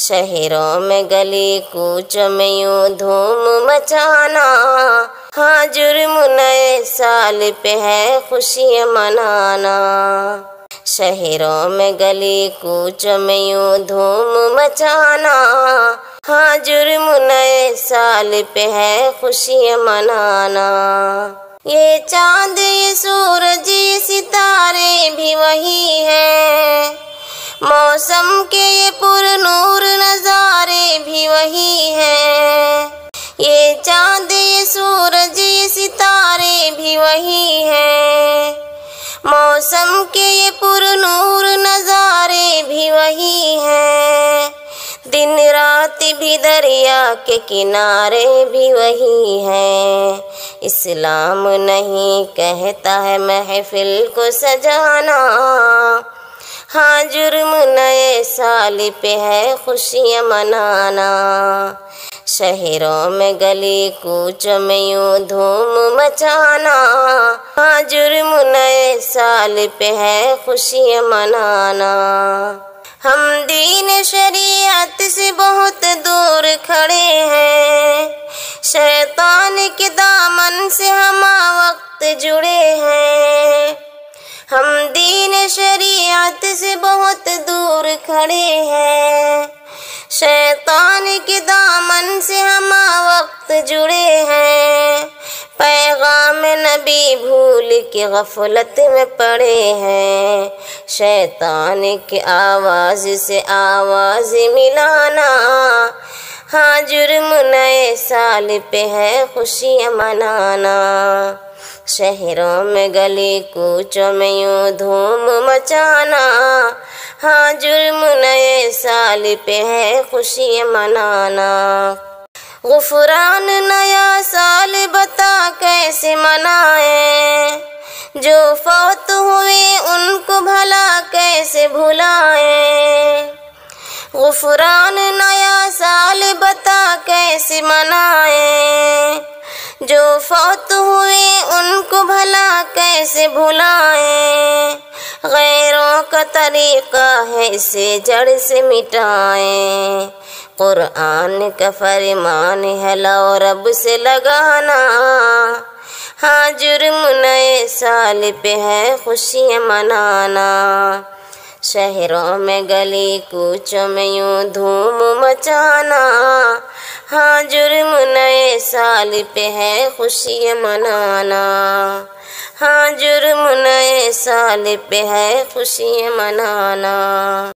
शहरों में गली कूच में यूं धूम मचाना, हाँ जुर्म नए साल पे है खुशियाँ मनाना। शहरों में गली कूच में यूं धूम मचाना, हाँ जुर्म नए साल पे है खुशियाँ मनाना। ये चांद ये सूरज ये सितारे भी वही हैं, मौसम के ये पुरनूर नज़ारे भी वही हैं। ये चांद ये सूरज ये सितारे भी वही हैं, मौसम के ये पुरनूर नज़ारे भी वही हैं। दिन रात भी दरिया के किनारे भी वही हैं। इस्लाम नहीं कहता है महफिल को सजाना, हाँ जुर्म नए साल पे है खुशियाँ मनाना। शहरों में गली कूच में यूं धूम मचाना, हाँ जुर्म नए साल पे है खुशियाँ मनाना। हम दीन शरीयत से बहुत दूर खड़े हैं, शैतान के दामन से हम वक्त जुड़े हैं। हम दीन शरीयत से बहुत दूर खड़े हैं, शैतान के दामन से हम वक्त जुड़े हैं। पैगाम नबी भूल के गफलत में पड़े हैं, शैतान की आवाज़ से आवाज़ मिलाना, हाँ जुर्म नए साल पे है खुशियाँ मनाना। शहरों में गली कूचों में यूं धूम मचाना, हाँ जुर्म नए साल पे है खुशियाँ मनाना। गुफरान नया साल बता कैसे मनाएं, जो फौत हुए उनको भला कैसे भुलाएं। गुफरान नया साल बता कैसे मनाएं, जो फौत हुए उनको भला कैसे भुलाएं। गैरों का तरीका है इसे जड़ से मिटाएं, कुरान का फरमान है लो रब से लगाना, हाँ जुर्म नए साल पे है खुशियाँ मनाना। शहरों में गली कूचों में यूं धूम मचाना, हाँ जुर्म नए साल पे है खुशियाँ मनाना, हाँ जुर्म नए साल पे है खुशियाँ मनाना।